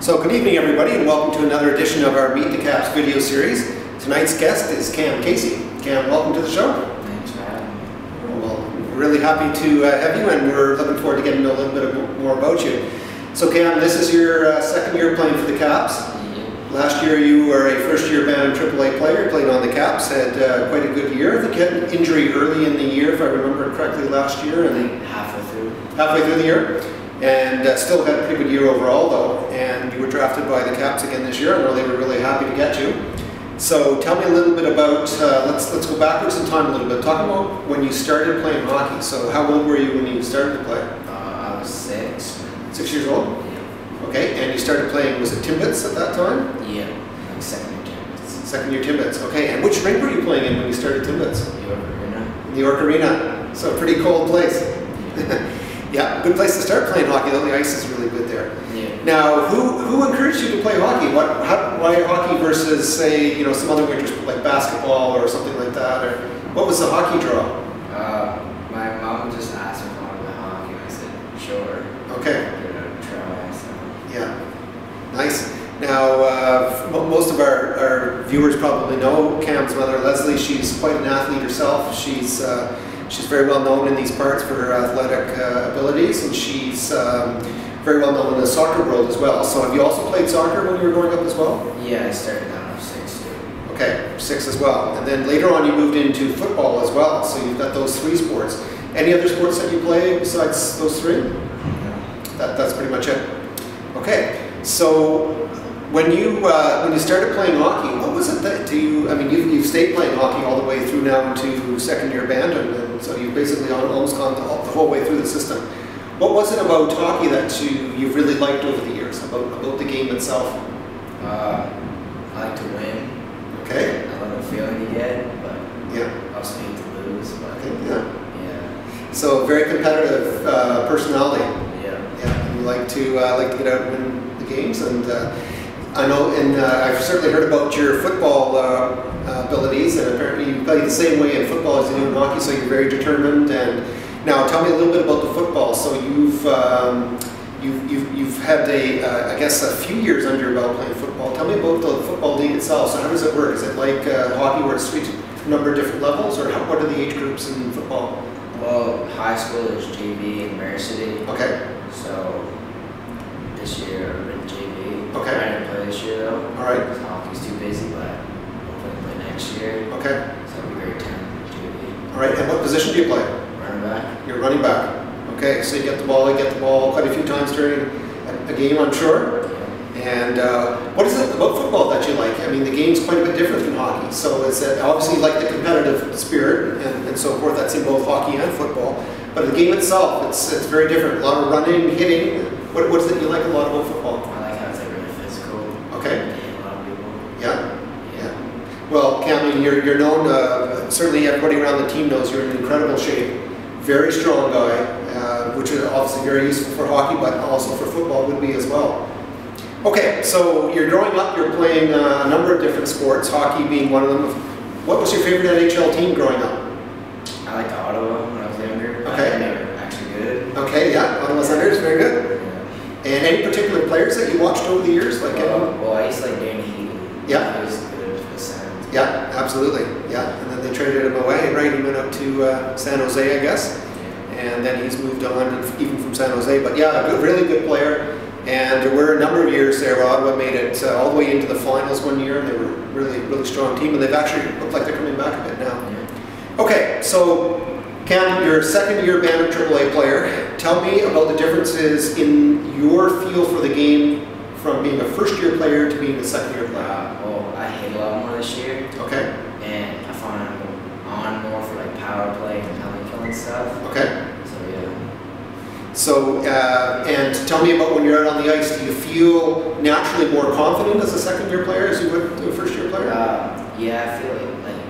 So good evening everybody and welcome to another edition of our Meet the Caps video series. Tonight's guest is Cam Caissie. Cam, welcome to the show. Thanks for having me. Well, we're really happy to have you, and we're looking forward to getting to know a little bit more about you. So Cam, this is your second year playing for the Caps. Last year you were a first-year Bantam AAA player, played on the Caps, had quite a good year. I think you had an injury early in the year, if I remember correctly, last year. And halfway through the year. And still had a pretty good year overall though, and you were drafted by the Caps again this year. I know they were really happy to get you. So tell me a little bit about, let's go backwards in time a little bit. Talk about when you started playing hockey. So how old were you when you started to play? I was 6. 6 years old? Yeah. Okay, and you started playing, was it Timbits at that time? Yeah, like second year Timbits. Second year Timbits, okay. And which rink were you playing in when you started Timbits? York Arena. The York Arena, so a pretty cold place. Yeah, good place to start playing hockey though, the ice is really good there. Yeah. Now, who encouraged you to play hockey? Why hockey versus, say, you know, some other winters like basketball or something like that? Or what was the hockey draw? My mom just asked me if I wanted to play hockey, and I said, sure. Okay. Give it a try, so. Yeah, nice. Now, most of our viewers probably know Cam's mother, Leslie. She's quite an athlete herself. She's very well known in these parts for her athletic abilities, and she's very well known in the soccer world as well. So have you also played soccer when you were growing up as well? Yeah, I started when I was 6 too. Okay, 6 as well. And then later on you moved into football as well, so you've got those 3 sports. Any other sports that you play besides those 3? No. That's pretty much it. Okay, so when you started playing hockey, what was it that I mean, you've stayed playing hockey all the way through now into second year Bantam, and so you've basically almost gone the whole way through the system. What was it about hockey that you've really liked over the years, about the game itself? I like to win. Okay. I love the feeling you get, but yeah. I also hate to lose. But Okay. Yeah. Yeah. So very competitive personality. Yeah. Yeah. And you like to get out and win the games, and I know, and I've certainly heard about your football abilities, and apparently you play the same way in football as you do in hockey, so you're very determined. And now, tell me a little bit about the football. So you've had I guess a few years under your belt playing football. Tell me about the football league itself. So how does it work? Is it like hockey where it's a number of different levels, or what are the age groups in football? Well, high school there's JV and varsity. Okay. So this year I'm in JV. Okay. I didn't play this year though. All right. Because hockey's too busy, but hopefully play next year. Okay. So it'll be great time in JV. All right. And what position do you play? Running back. You're running back. Okay. So you get the ball quite a few times during a game, I'm sure. And what is it about football that you like? I mean, the game's quite a bit different from hockey. So it's obviously like the competitive spirit and so forth. That's in both hockey and football. But the game itself, it's very different. A lot of running, hitting. What is it you like a lot about football? I like how it's like really physical. Okay. And a lot of people. Yeah. Yeah. Well, Cam, you're known. Certainly, everybody around the team knows you're in incredible shape. Very strong guy, which is obviously very useful for hockey, but also for football would be as well. Okay, so you're growing up, you're playing a number of different sports, hockey being one of them. What was your favorite NHL team growing up? I liked Ottawa when I was younger. Okay. They were actually good. Okay, yeah, Ottawa Senators, very good. Yeah. And any particular players that you watched over the years? Well, I used to like Danny Heaton. Yeah. He was good for the Sens. Yeah, absolutely. Yeah, and then they traded him away, right? He went up to San Jose, I guess. And then he's moved on, even from San Jose. But yeah, a really good player. And there were a number of years there where Ottawa made it all the way into the finals one year, and they were a really strong team, and they've actually looked like they're coming back a bit now. Yeah. Okay, so Cam, you're a second-year Bantam AAA player. Tell me about the differences in your feel for the game from being a first-year player to being a second-year player. Well, I hit a lot more this year. Okay. And I found I'm on more for like power play and penalty killing stuff. Okay. So yeah. So, and tell me about when you're out on the ice, do you feel naturally more confident as a second-year player as you would to a first-year player? Yeah, I feel like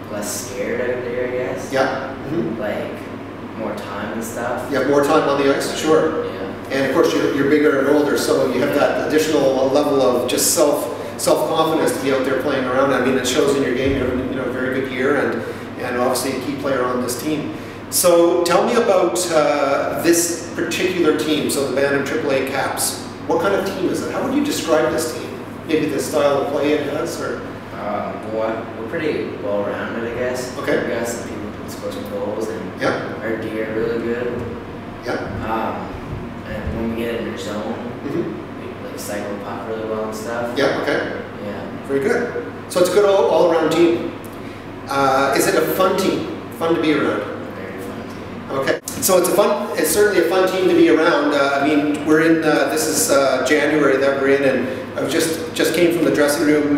less scared out there, I guess. Yeah. Mm-hmm. Like more time and stuff. You have more time on the ice, sure. Yeah. And of course you're bigger and older, so you have that additional level of just self-confidence to be out there playing around. I mean, it shows in your game. You're having a very good year, and obviously a key player on this team. So tell me about this particular team, so the Bantam AAA Caps. What kind of team is it? How would you describe this team? Maybe the style of play it has, or? We're pretty well-rounded, I guess. Okay. We got some people who can score some goals, and Yeah. our D are really good. Yeah. And when we get in their zone, we like cycle the puck really well and stuff. Yeah, okay. Yeah. Very good. So it's a good all-around team. Is it a fun team? Fun to be around? Very fun team. Okay. So it's certainly a fun team to be around. I mean, we're in, this is January that we're in, and I just came from the dressing room,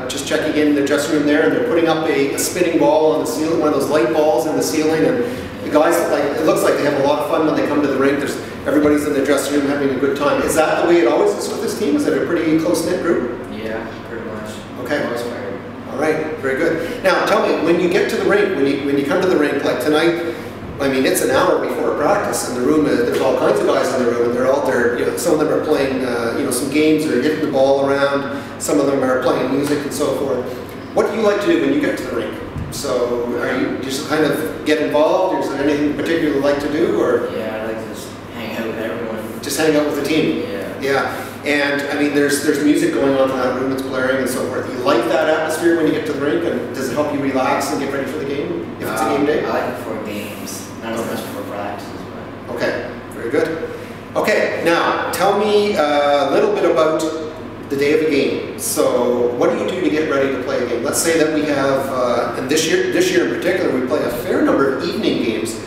just checking in the dressing room there, and they're putting up a spinning ball on the ceiling, one of those light balls in the ceiling, and the guys, it looks like they have a lot of fun when they come to the rink. Everybody's in the dressing room having a good time. Is that the way it always is with this team? Is it a pretty close-knit group? Yeah, pretty much. Okay. Always part. All right, very good. Now, tell me, when you get to the rink, when you come to the rink, like tonight, I mean, it's an hour before practice, and the room, there's all kinds of guys in the room, and they're all there, you know, some of them are playing, you know, some games, or hitting the ball around, some of them are playing music and so forth. What do you like to do when you get to the rink? So, are you just kind of get involved, or is there anything particular you like to do, or? Yeah, I like to just hang out with everyone. Just hang out with the team? Yeah. Yeah. And I mean, there's music going on in that room, it's blaring and so forth. You like that atmosphere when you get to the rink, and does it help you relax and get ready for the game, if it's a game day? I like it before games, not as much before practices, but. Okay, very good. Okay, now tell me a little bit about the day of a game. So, what do you do to get ready to play a game? Let's say that we have, and this year in particular, we play a fair number of evening games.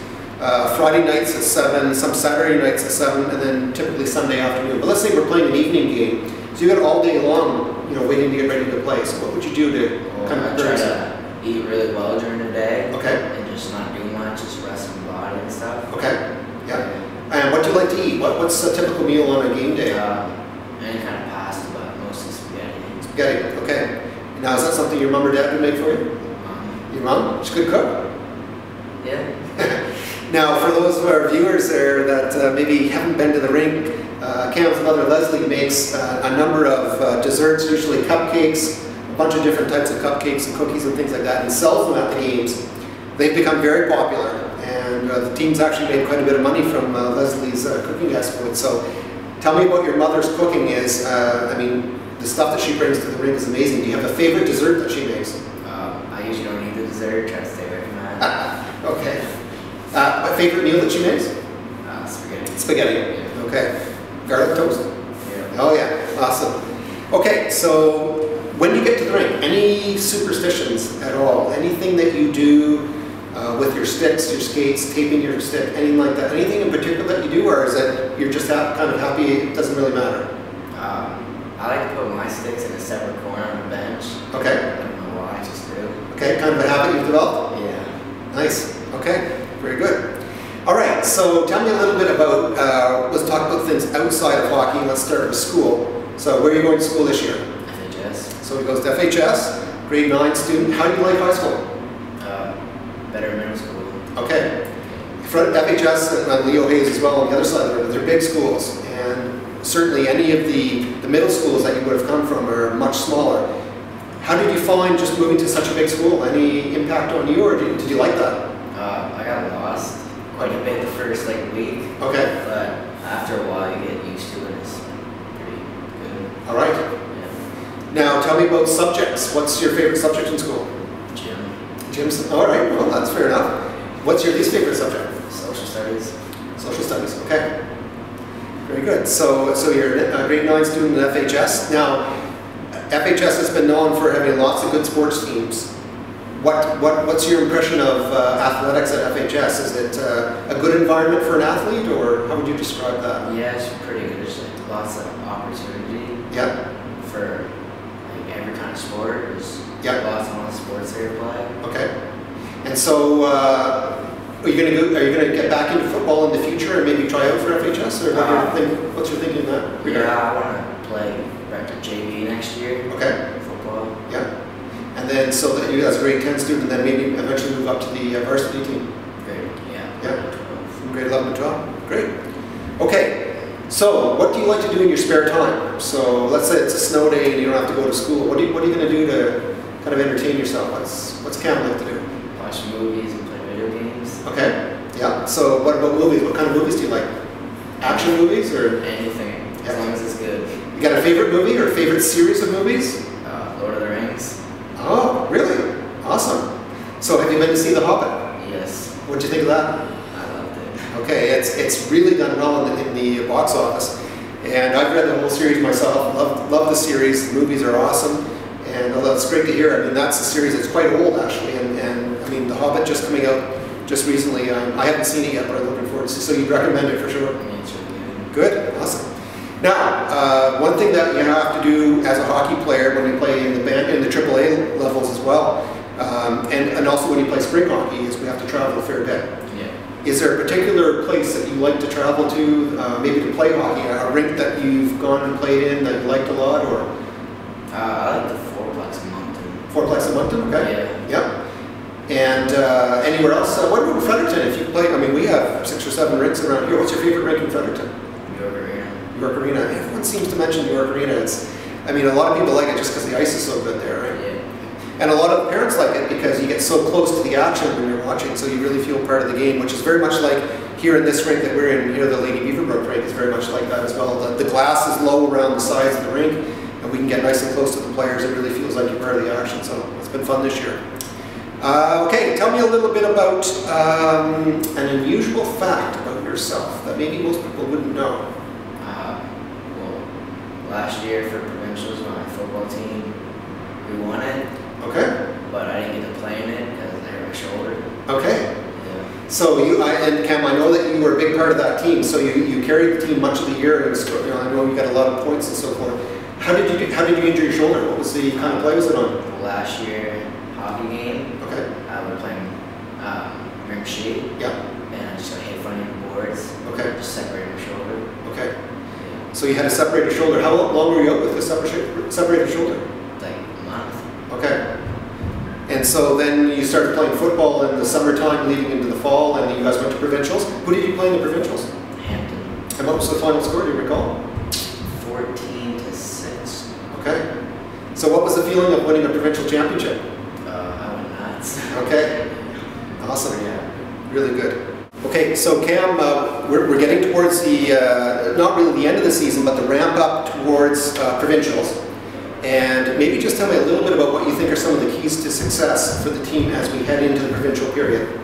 Friday nights at 7, some Saturday nights at 7, and then typically Sunday afternoon. But let's say we're playing an evening game, so you've got all day long, you know, waiting to get ready to play. So what would you do to kind of I try to eat really well during the day. Okay. And just not do much, just rest my body and stuff. Okay. Yeah. And what do you like to eat? What's a typical meal on a game day? Any kind of pasta, but mostly spaghetti. Spaghetti. Okay. Now, is that something your mom or dad would make for you? Your mom? She's a good cook. Yeah. Now, for those of our viewers there that maybe haven't been to the rink, Cam's mother Leslie makes a number of desserts, usually cupcakes, a bunch of different types of cupcakes and cookies and things like that, and sells them at the games. They've become very popular, and the team's actually made quite a bit of money from Leslie's cooking exploits. So, tell me what your mother's cooking is. I mean, the stuff that she brings to the rink is amazing. Do you have a favorite dessert that she makes? I usually don't eat the dessert, try to stay away from that. Okay. A favorite meal that she makes? Spaghetti. Spaghetti. Yeah. Okay. Garlic toast? Yeah. Oh yeah, awesome. Okay, so when you get to the rink, any superstitions at all? Anything that you do with your sticks, your skates, taping your stick, anything like that? Anything in particular that you do, or is it you're just kind of happy, it doesn't really matter? I like to put my sticks in a separate corner on the bench. Okay. I don't know why, I just do. Okay, kind of a habit you've developed? Yeah. Nice. Okay, very good. All right, so tell me a little bit about, let's talk about things outside of hockey. Let's start with school. So where are you going to school this year? FHS. So he goes to FHS, grade 9 student. How do you like high school? Better middle school. Okay. FHS and Leo Hayes as well on the other side of the river, they're big schools. And certainly any of the middle schools that you would have come from are much smaller. How did you find just moving to such a big school? Any impact on you, or did you like that? I got lost quite a bit the first week. Okay. But after a while you get used to it. It's pretty good. All right. Yeah. Now tell me about subjects. What's your favorite subject in school? Gym. Gym's, all right, well that's fair enough. What's your least favorite subject? Social studies. Social studies, okay. Very good. So you're a grade 9 student at FHS. Now, FHS has been known for having lots of good sports teams. What's your impression of athletics at FHS? Is it a good environment for an athlete, or how would you describe that? Yeah, it's pretty good. There's lots of opportunity. Yeah. For every kind of sport. There's lots of sports there to play. Okay. And so, are you going to get back into football in the future and maybe try out for FHS, or what's your thinking in that regard? Yeah, I want to play back to JV next year. Okay. Football. Yeah. And then, so that you as a grade 10 student, then maybe eventually move up to the varsity team. Great. Yeah. Yeah. From grade 11 to 12. Great. Okay. So, what do you like to do in your spare time? So, let's say it's a snow day and you don't have to go to school. What are you going to do to kind of entertain yourself? What's Cam like to do? Watch movies and play video games. Okay. Yeah. So, what about movies? What kind of movies do you like? Action movies or anything? as long as it's good. You got a favorite movie or a favorite series of movies? Lord of the Rings. Oh, really? Awesome. So have you been to see The Hobbit? Yes. What'd you think of that? I loved it. Okay, it's really done well in the box office. And I've read the whole series myself. Love the series. The movies are awesome. And although it's great to hear, I mean, that's a series that's quite old, actually. And I mean, The Hobbit just coming out just recently. I haven't seen it yet, but I'm looking forward to it. So you'd recommend it for sure? I mean, it's really good. Good, awesome. Now, one thing that you have to do as a hockey player when you play in the AAA levels as well, and also when you play spring hockey, is we have to travel a fair bit. Yeah. Is there a particular place that you like to travel to, maybe to play hockey? A rink that you've gone and played in that you liked a lot, or? I like the Fourplex in Moncton. Fourplex in Moncton, okay. Yeah. Yep. And anywhere else? What about Fredericton? If you play, I mean, we have 6 or 7 rinks around here. What's your favorite rink in Fredericton? York Arena. York Arena. Everyone seems to mention York Arena. I mean, a lot of people like it just because the ice is so good there, right? Yeah. And a lot of parents like it because you get so close to the action when you're watching, so you really feel part of the game, which is very much like here in this rink that we're in. Here, the Lady Beaverbrook rink is very much like that as well. The glass is low around the sides of the rink, and we can get nice and close to the players. It really feels like you're part of the action, so it's been fun this year. Okay, tell me a little bit about an unusual fact about yourself that maybe most people wouldn't know. Well, last year for provincials, my football team, we won it. Okay. But I didn't get to play in it because I hurt my shoulder. Okay. Yeah. So and Cam, I know that you were a big part of that team. So you carried the team much of the year, and I know you got a lot of points and so forth. How did you injure your shoulder? What was the kind of play was it on? Last year, hockey game. Okay. We were playing rim sheet. Yeah. And I just got hit funny on the boards. Okay. Just separated my shoulder. Okay. Yeah. So you had a separated shoulder. How long were you out with the separated shoulder? Like a month. Okay. And so then you started playing football in the summertime leading into the fall, and you guys went to provincials. Who did you play in the provincials? Hampton. And what was the final score, do you recall? 14-6. Okay. So what was the feeling of winning a provincial championship? I went nuts. Okay. Awesome. Yeah. Really good. Okay, so Cam, we're getting towards the, not really the end of the season, but the ramp up towards provincials. And maybe just tell me a little bit about what you think are some of the keys to success for the team as we head into the provincial period. We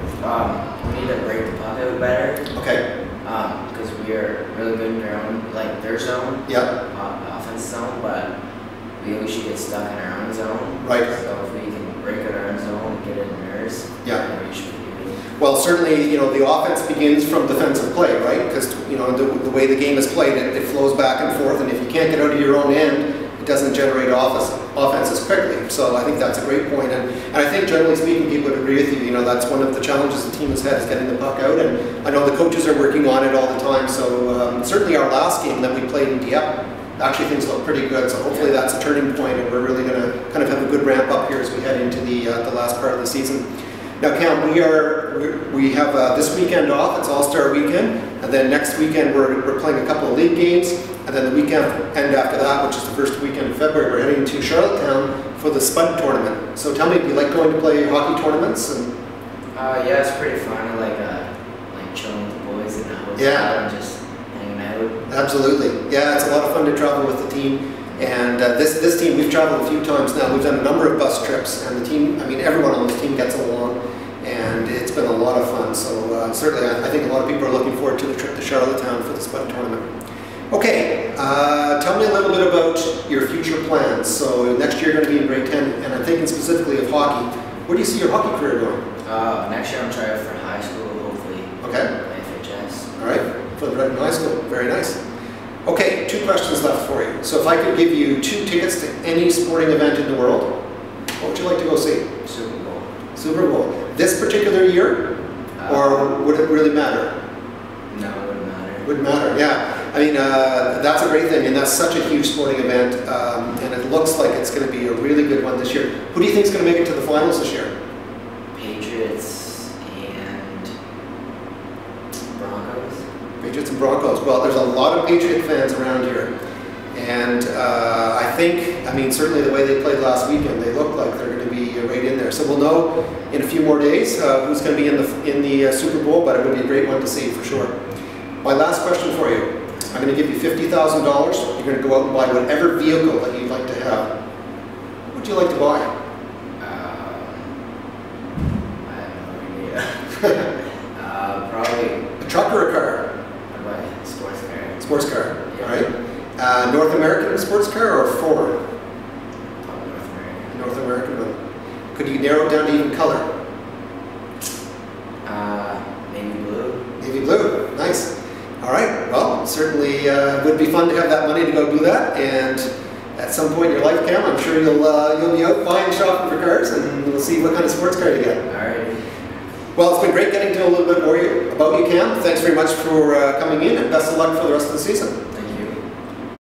need to break the puck out better. Okay. Because we are really good in their own, like their zone. Yeah. Offense zone, but we should get stuck in our own zone. Right. So if we can break out our own zone and get it in theirs, yeah, we should be good. Well, certainly, the offense begins from defensive play, right? Because, the way the game is played, it flows back and forth, and if you can't get out of your own end, it doesn't generate offenses quickly. So I think that's a great point. And I think, generally speaking, people would agree with you. That's one of the challenges the team has had is getting the puck out. And I know the coaches are working on it all the time. So certainly our last game that we played in Dieppe, actually things look pretty good. So hopefully that's a turning point, and we're really going to kind of have a good ramp up here as we head into the last part of the season. Now, Cam, we have this weekend off. It's All-Star Weekend, and then next weekend we're playing a couple of league games, and then the weekend after that, which is the first weekend of February, we're heading to Charlottetown for the Spud tournament. So tell me, do you like going to play hockey tournaments? And yeah, it's pretty fun. I like chilling with the boys in the house. Yeah. And just hanging out. Absolutely. Yeah, it's a lot of fun to travel with the team. And this team, we've traveled a few times now. We've done a number of bus trips, and the team, everyone on this team gets along, and it's been a lot of fun. So certainly, I think a lot of people are looking forward to the trip to Charlottetown for the Spud tournament. Okay, tell me a little bit about your future plans. So next year you're going to be in grade 10, and I'm thinking specifically of hockey. Where do you see your hockey career going? Next year I'm trying for high school, hopefully. Okay. FHS. All right, for the Redmond High School. Very nice. Okay, 2 questions left for you. So if I could give you 2 tickets to any sporting event in the world, what would you like to go see? Super Bowl. Super Bowl. This particular year, or would it really matter? No, it wouldn't matter. Wouldn't matter, yeah. That's a great thing, and that's such a huge sporting event, and it looks like it's going to be a really good one this year. Who do you think is going to make it to the finals this year? Patriots and Broncos. Patriots and Broncos. Well, there's a lot of Patriot fans around here, and I think, certainly the way they played last weekend, they look like they're going to be right in there. So we'll know in a few more days who's going to be in the Super Bowl, but it would be a great one to see for sure. My last question for you. I'm going to give you $50,000. You're going to go out and buy whatever vehicle that you'd like to have. What would you like to buy? I have no idea. Probably A truck or a car? I'd buy a sports car. Sports car, Yeah. all right. North American sports car or foreign? Probably North American. North American one. Could you narrow it down to even color? Navy blue. Navy blue, nice. All right, well, certainly would be fun to have that money to go do that. And at some point in your life, Cam, I'm sure you'll be out buying, shopping for cars, and we'll see what kind of sports car you get. Alrighty. Well, it's been great getting to know a little bit more about you, Cam. Thanks very much for coming in, and best of luck for the rest of the season.